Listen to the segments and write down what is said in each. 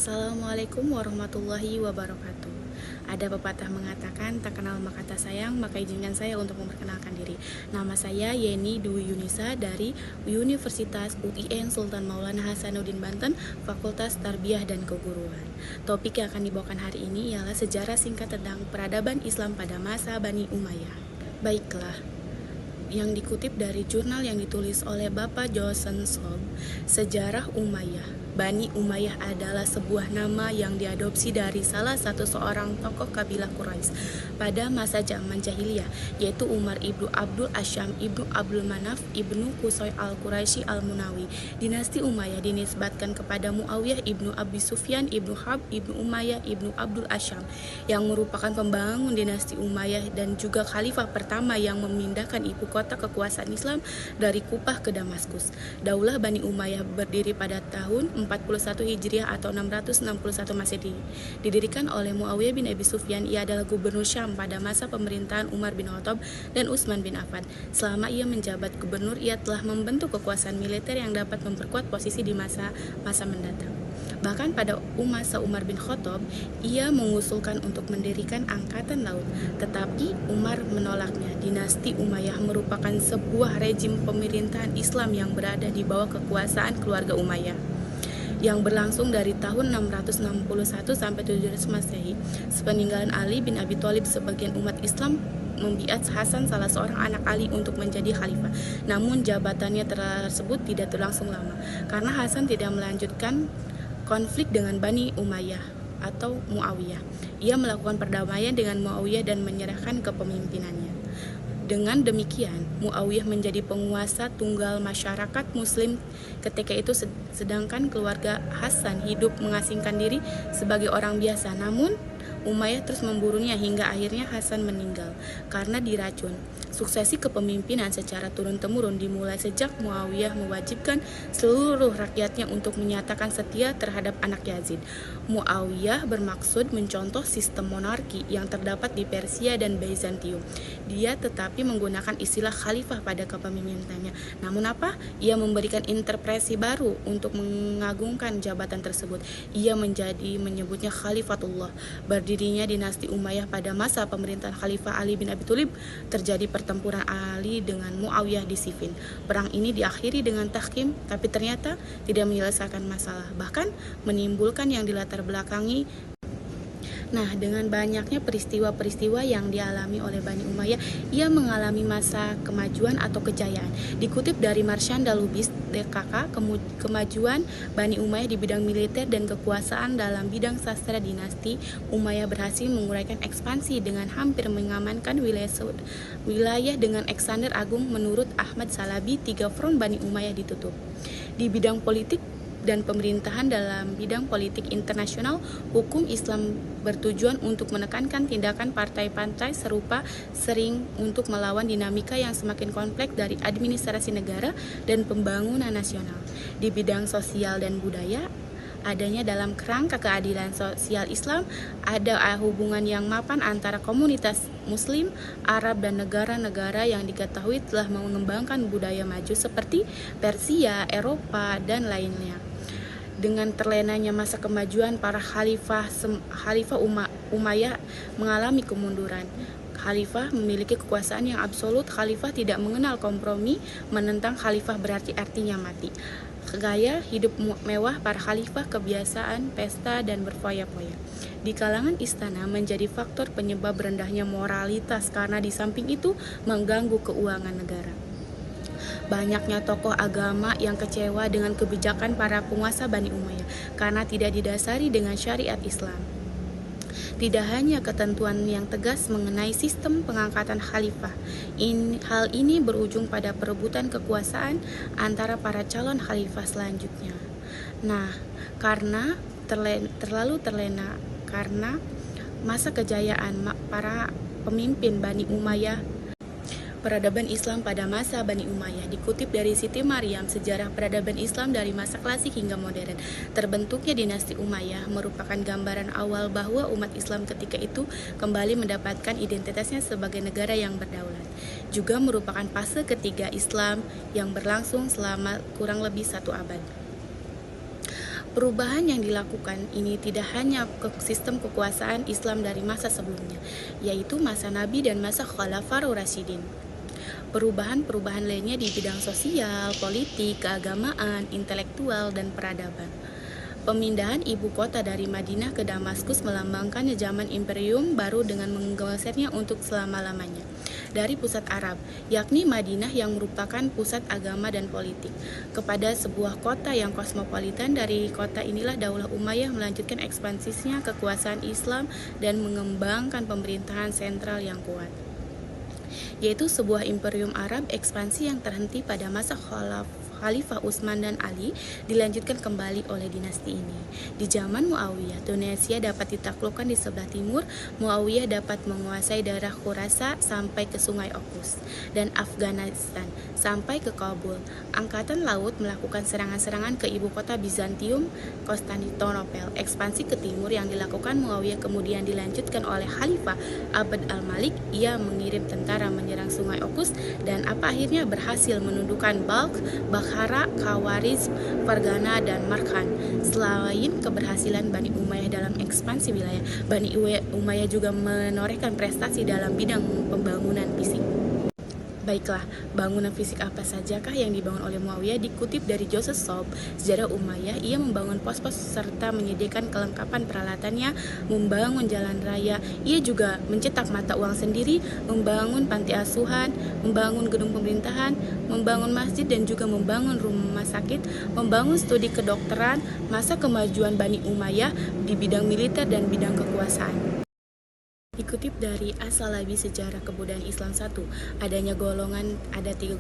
Assalamualaikum warahmatullahi wabarakatuh. Ada pepatah mengatakan, tak kenal maka tak sayang, maka izinkan saya untuk memperkenalkan diri. Nama saya Yeni Dwi Yunisa dari Universitas UIN Sultan Maulana Hasanuddin Banten, Fakultas Tarbiyah dan Keguruan. Topik yang akan dibawakan hari ini ialah sejarah singkat tentang peradaban Islam pada masa Bani Umayyah. Baiklah, yang dikutip dari jurnal yang ditulis oleh Bapak Johnson Slob, Sejarah Umayyah. Bani Umayyah adalah sebuah nama yang diadopsi dari salah satu seorang tokoh kabilah Quraisy pada masa zaman jahiliyah, yaitu Umar ibnu Abdul Asyam ibnu Abdul Manaf ibnu Qusay al-Quraisy al-Munawi. Dinasti Umayyah dinisbatkan kepada Muawiyah ibnu Abi Sufyan ibnu Harb ibnu Umayyah ibnu Abdul Asyam, yang merupakan pembangun dinasti Umayyah dan juga khalifah pertama yang memindahkan ibu kota kekuasaan Islam dari Kupah ke Damaskus. Daulah Bani Umayyah berdiri pada tahun 41 Hijriah atau 661 Masehi. Didirikan oleh Muawiyah bin Abi Sufyan. Ia adalah gubernur Syam pada masa pemerintahan Umar bin Khattab dan Utsman bin Affan. Selama ia menjabat gubernur, ia telah membentuk kekuasaan militer yang dapat memperkuat posisi di masa mendatang. Bahkan pada masa Umar bin Khattab, ia mengusulkan untuk mendirikan angkatan laut, tetapi Umar menolaknya. Dinasti Umayyah merupakan sebuah rezim pemerintahan Islam yang berada di bawah kekuasaan keluarga Umayyah, yang berlangsung dari tahun 661 sampai 700 Masehi. Sepeninggalan Ali bin Abi Thalib, sebagian umat Islam membiat Hasan, salah seorang anak Ali, untuk menjadi khalifah. Namun jabatannya tersebut tidak berlangsung lama, karena Hasan tidak melanjutkan konflik dengan Bani Umayyah atau Muawiyah. Ia melakukan perdamaian dengan Muawiyah dan menyerahkan kepemimpinannya. Dengan demikian, Muawiyah menjadi penguasa tunggal masyarakat Muslim ketika itu, sedangkan keluarga Hasan hidup mengasingkan diri sebagai orang biasa. Namun, Umayyah terus memburunya hingga akhirnya Hasan meninggal karena diracun. Suksesi kepemimpinan secara turun-temurun dimulai sejak Muawiyah mewajibkan seluruh rakyatnya untuk menyatakan setia terhadap anak Yazid. Muawiyah bermaksud mencontoh sistem monarki yang terdapat di Persia dan Bizantium. Dia tetapi menggunakan istilah khalifah pada kepemimpinannya. Namun apa? Ia memberikan interpretasi baru untuk mengagungkan jabatan tersebut. Ia menyebutnya Khalifatullah. Berdirinya dinasti Umayyah pada masa pemerintahan Khalifah Ali bin Abi Thalib, terjadi pertempuran Ali dengan Muawiyah di Siffin. Perang ini diakhiri dengan tahkim, tapi ternyata tidak menyelesaikan masalah, bahkan menimbulkan yang dilatar belakangi. Nah, dengan banyaknya peristiwa-peristiwa yang dialami oleh Bani Umayyah, ia mengalami masa kemajuan atau kejayaan. Dikutip dari Marsyanda Lubis, DKK, kemajuan Bani Umayyah di bidang militer dan kekuasaan dalam bidang sastra. Dinasti Umayyah berhasil menguraikan ekspansi dengan hampir mengamankan wilayah dengan Alexander Agung. Menurut Ahmad Salabi, 3 front Bani Umayyah ditutup. Di bidang politik dan pemerintahan, dalam bidang politik internasional, hukum Islam bertujuan untuk menekankan tindakan partai-partai serupa sering untuk melawan dinamika yang semakin kompleks dari administrasi negara dan pembangunan nasional. Di bidang sosial dan budaya, adanya dalam kerangka keadilan sosial Islam, ada hubungan yang mapan antara komunitas Muslim, Arab, dan negara-negara yang diketahui telah mengembangkan budaya maju seperti Persia, Eropa, dan lainnya. Dengan terlenanya masa kemajuan, para khalifah Umayyah mengalami kemunduran. Khalifah memiliki kekuasaan yang absolut. Khalifah tidak mengenal kompromi. Menentang khalifah berarti artinya mati. Gaya hidup mewah para khalifah, kebiasaan pesta dan berfoya-foya di kalangan istana menjadi faktor penyebab rendahnya moralitas, karena di samping itu mengganggu keuangan negara. Banyaknya tokoh agama yang kecewa dengan kebijakan para penguasa Bani Umayyah karena tidak didasari dengan syariat Islam. Tidak hanya ketentuan yang tegas mengenai sistem pengangkatan khalifah, hal ini berujung pada perebutan kekuasaan antara para calon khalifah selanjutnya. Nah, karena terlalu terlena karena masa kejayaan para pemimpin Bani Umayyah, peradaban Islam pada masa Bani Umayyah. Dikutip dari Siti Maryam, Sejarah Peradaban Islam dari Masa Klasik hingga Modern. Terbentuknya dinasti Umayyah merupakan gambaran awal bahwa umat Islam ketika itu kembali mendapatkan identitasnya sebagai negara yang berdaulat. Juga merupakan fase ketiga Islam yang berlangsung selama kurang lebih 1 abad. Perubahan yang dilakukan ini tidak hanya ke sistem kekuasaan Islam dari masa sebelumnya, yaitu masa Nabi dan masa Khulafaur Rasyidin. Perubahan-perubahan lainnya di bidang sosial, politik, keagamaan, intelektual, dan peradaban. Pemindahan ibu kota dari Madinah ke Damaskus melambangkan zaman Imperium baru dengan menggesernya untuk selama-lamanya dari pusat Arab, yakni Madinah yang merupakan pusat agama dan politik, kepada sebuah kota yang kosmopolitan. Dari kota inilah Daulah Umayyah melanjutkan ekspansinya kekuasaan Islam dan mengembangkan pemerintahan sentral yang kuat, yaitu sebuah imperium Arab ekspansi yang terhenti pada masa Khalifah Utsman dan Ali, dilanjutkan kembali oleh dinasti ini. Di zaman Muawiyah, Tunisia dapat ditaklukkan di sebelah timur. Muawiyah dapat menguasai daerah Khurasan sampai ke Sungai Okhus, dan Afghanistan sampai ke Kabul. Angkatan laut melakukan serangan-serangan ke ibu kota Bizantium, Konstantinopel. Ekspansi ke timur yang dilakukan Muawiyah kemudian dilanjutkan oleh Khalifah Abd al-Malik. Ia mengirim tentara menyerang Sungai Okhus dan akhirnya berhasil menundukkan Balkh, Bakhara, Khawarizm, Fargana, dan Markan. Selain keberhasilan Bani Umayyah dalam ekspansi wilayah, Bani Umayyah juga menorehkan prestasi dalam bidang pembangunan fisik. Baiklah, bangunan fisik apa sajakah yang dibangun oleh Muawiyah? Dikutip dari Joseph Sob, Sejarah Umayyah, ia membangun pos-pos serta menyediakan kelengkapan peralatannya, membangun jalan raya. Ia juga mencetak mata uang sendiri, membangun panti asuhan, membangun gedung pemerintahan, membangun masjid, dan juga membangun rumah sakit, membangun studi kedokteran. Masa kemajuan Bani Umayyah di bidang militer dan bidang kekuasaan. Dikutip dari As-Salabi Sejarah Kebudayaan Islam 1, ada 3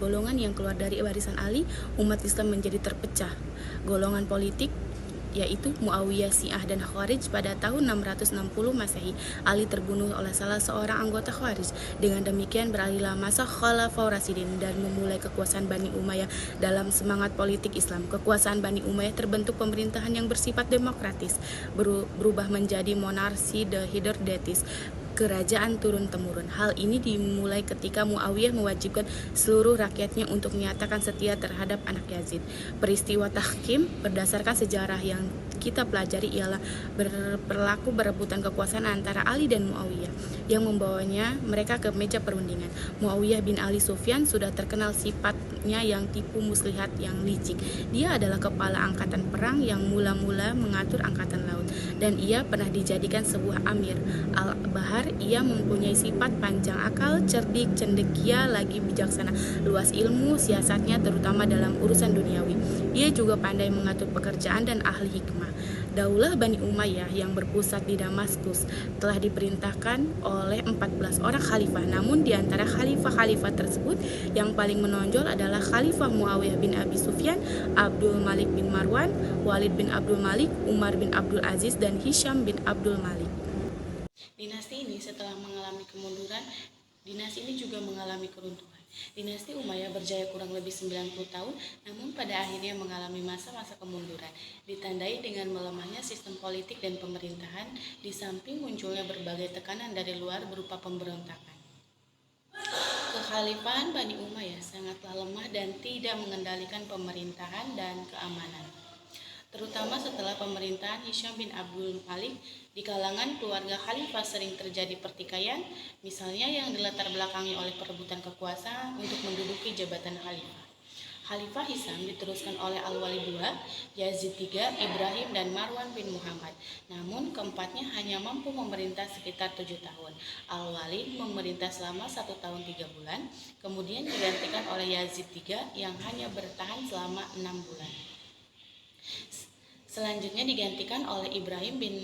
golongan yang keluar dari warisan Ali. Umat Islam menjadi terpecah. Golongan politik yaitu Muawiyah, Syiah, dan Khawarij. Pada tahun 660 Masehi, Ali terbunuh oleh salah seorang anggota Khawarij. Dengan demikian beralihlah masa Khulafaur Rasyidin dan memulai kekuasaan Bani Umayyah. Dalam semangat politik Islam, kekuasaan Bani Umayyah terbentuk pemerintahan yang bersifat demokratis, berubah menjadi monarki hidrodetis, kerajaan turun-temurun. Hal ini dimulai ketika Muawiyah mewajibkan seluruh rakyatnya untuk menyatakan setia terhadap anak Yazid. Peristiwa tahkim berdasarkan sejarah yang kita pelajari ialah berlaku berebutan kekuasaan antara Ali dan Muawiyah yang membawanya mereka ke meja perundingan. Muawiyah bin Ali Sufyan sudah terkenal sifatnya yang tipu muslihat, yang licik. Dia adalah kepala angkatan perang yang mula-mula mengatur angkatan laut, dan ia pernah dijadikan sebuah amir al-bahar. Ia mempunyai sifat panjang akal, cerdik, cendekia, lagi bijaksana, luas ilmu siasatnya terutama dalam urusan duniawi. Ia juga pandai mengatur pekerjaan dan ahli hikmah. Daulah Bani Umayyah yang berpusat di Damaskus telah diperintahkan oleh 14 orang khalifah. Namun di antara khalifah-khalifah tersebut yang paling menonjol adalah Khalifah Muawiyah bin Abi Sufyan, Abdul Malik bin Marwan, Walid bin Abdul Malik, Umar bin Abdul Aziz, dan Hisham bin Abdul Malik. Dinasti ini setelah mengalami kemunduran, dinasti ini juga mengalami keruntuhan. Dinasti Umayyah berjaya kurang lebih 90 tahun, namun pada akhirnya mengalami masa-masa kemunduran, ditandai dengan melemahnya sistem politik dan pemerintahan, di samping munculnya berbagai tekanan dari luar berupa pemberontakan. Kekhalifahan Bani Umayyah sangatlah lemah dan tidak mengendalikan pemerintahan dan keamanan, terutama setelah pemerintahan Hisham bin Abdul Malik. Di kalangan keluarga khalifah sering terjadi pertikaian, misalnya yang dilatar belakangi oleh perebutan kekuasaan untuk menduduki jabatan khalifah. Khalifah Hisham diteruskan oleh Al-Walid II, Yazid III, Ibrahim, dan Marwan bin Muhammad. Namun keempatnya hanya mampu memerintah sekitar 7 tahun. Al-Walid memerintah selama 1 tahun 3 bulan, kemudian digantikan oleh Yazid III yang hanya bertahan selama 6 bulan. Selanjutnya digantikan oleh Ibrahim bin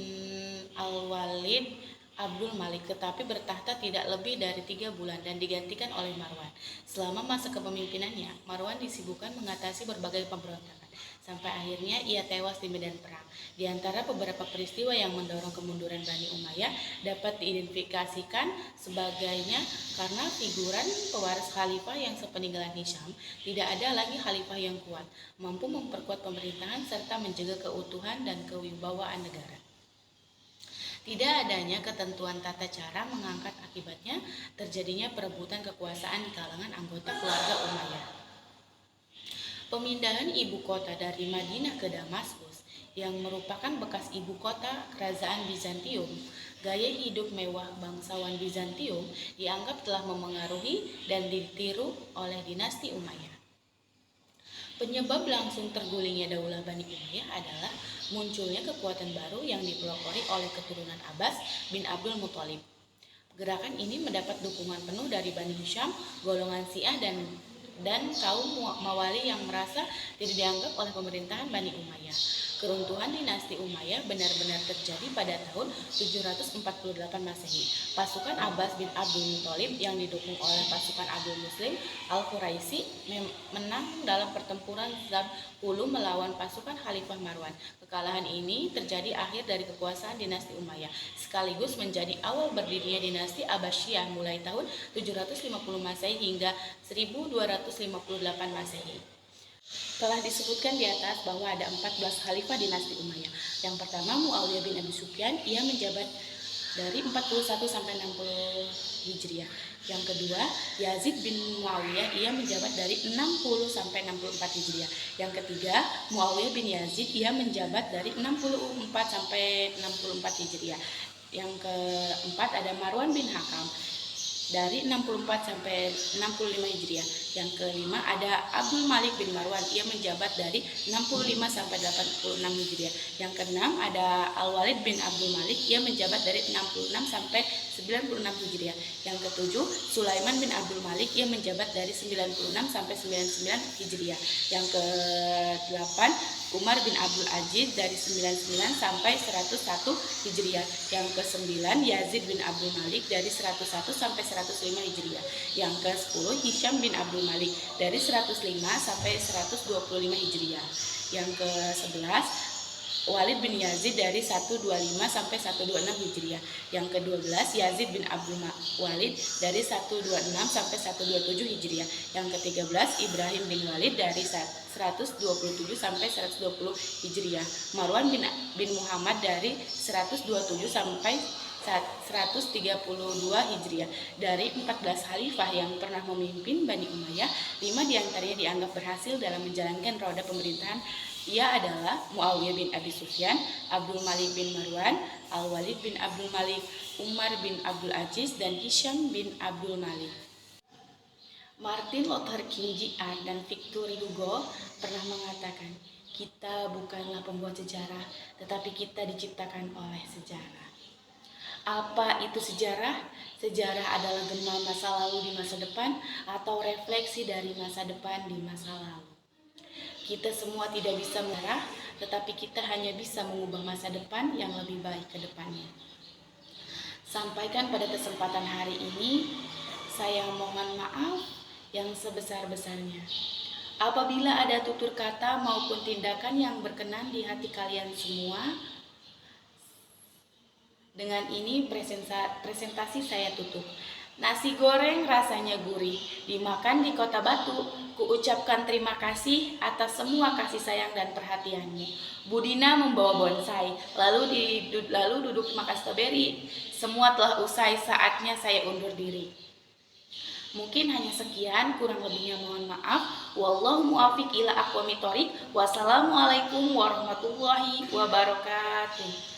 Al-Walid Abdul Malik, tetapi bertahta tidak lebih dari 3 bulan dan digantikan oleh Marwan. Selama masa kepemimpinannya, Marwan disibukkan mengatasi berbagai pemberontakan, sampai akhirnya ia tewas di medan perang. Di antara beberapa peristiwa yang mendorong kemunduran Bani Umayyah dapat diidentifikasikan sebagainya karena figuran pewaris khalifah yang sepeninggalan Hisham, tidak ada lagi khalifah yang kuat, mampu memperkuat pemerintahan serta menjaga keutuhan dan kewibawaan negara. Tidak adanya ketentuan tata cara mengangkat, akibatnya terjadinya perebutan kekuasaan di kalangan anggota keluarga Umayyah. Pemindahan ibu kota dari Madinah ke Damaskus yang merupakan bekas ibu kota kerajaan Bizantium. Gaya hidup mewah bangsawan Bizantium dianggap telah memengaruhi dan ditiru oleh dinasti Umayyah. Penyebab langsung tergulingnya Daulah Bani Umayyah adalah munculnya kekuatan baru yang dipelopori oleh keturunan Abbas bin Abdul Muthalib. Gerakan ini mendapat dukungan penuh dari Bani Hisham, golongan Syiah dan kaum Mawali yang merasa tidak dianggap oleh pemerintahan Bani Umayyah. Keruntuhan dinasti Umayyah benar-benar terjadi pada tahun 748 Masehi. Pasukan Abbas bin Abdul Muthalib yang didukung oleh pasukan Abdul Muslim Al-Quraisy menang dalam pertempuran Zab-Ulu melawan pasukan Khalifah Marwan. Kekalahan ini terjadi akhir dari kekuasaan dinasti Umayyah, sekaligus menjadi awal berdirinya dinasti Abbasiyah mulai tahun 750 Masehi hingga 1258 Masehi. Telah disebutkan di atas bahwa ada 14 khalifah dinasti Umayyah. Yang pertama Muawiyah bin Abi Sufyan, ia menjabat dari 41 sampai 60 Hijriah. Yang kedua Yazid bin Muawiyah, ia menjabat dari 60 sampai 64 Hijriah. Yang ketiga Muawiyah bin Yazid, ia menjabat dari 64 sampai 64 Hijriah. Yang keempat ada Marwan bin Hakam dari 64 sampai 65 Hijriah. Yang kelima ada Abdul Malik bin Marwan, ia menjabat dari 65 sampai 86 Hijriah. Yang keenam ada Al-Walid bin Abdul Malik, ia menjabat dari 66 sampai 96 Hijriah. Yang ketujuh Sulaiman bin Abdul Malik, ia menjabat dari 96 sampai 99 Hijriah. Yang kedelapan Umar bin Abdul Aziz dari 99 sampai 101 Hijriah. Yang ke-9 Yazid bin Abdul Malik dari 101 sampai 105 Hijriah. Yang ke-10 Hisham bin Abdul Malik dari 105 sampai 125 Hijriah. Yang ke-11 Walid bin Yazid dari 125 sampai 126 Hijriah. Yang ke-12 Yazid bin Abdul Walid dari 126 sampai 127 Hijriah. Yang ke-13 Ibrahim bin Walid dari 127 sampai 120 Hijriah. Marwan bin Muhammad dari 127 sampai 132 Hijriah. Dari 14 khalifah yang pernah memimpin Bani Umayyah, 5 diantaranya dianggap berhasil dalam menjalankan roda pemerintahan. Ia adalah Muawiyah bin Abi Sufyan, Abdul Malik bin Marwan, Al-Walid bin Abdul Malik, Umar bin Abdul Aziz, dan Hisham bin Abdul Malik. Martin Luther King Jr. dan Victor Hugo pernah mengatakan, kita bukanlah pembuat sejarah, tetapi kita diciptakan oleh sejarah. Apa itu sejarah? Sejarah adalah gema masa lalu di masa depan atau refleksi dari masa depan di masa lalu. Kita semua tidak bisa mengarah, tetapi kita hanya bisa mengubah masa depan yang lebih baik ke depannya. Sampaikan pada kesempatan hari ini, saya mohon maaf yang sebesar-besarnya. Apabila ada tutur kata maupun tindakan yang berkenan di hati kalian semua, dengan ini presentasi saya tutup. Nasi goreng rasanya gurih, dimakan di Kota Batu. Kuucapkan terima kasih atas semua kasih sayang dan perhatianmu. Budina membawa bonsai, lalu duduk makan stroberi. Semua telah usai, saatnya saya undur diri. Mungkin hanya sekian, kurang lebihnya mohon maaf. Wallahu muwaffiq ila aqwamit thoriq. Wassalamualaikum warahmatullahi wabarakatuh.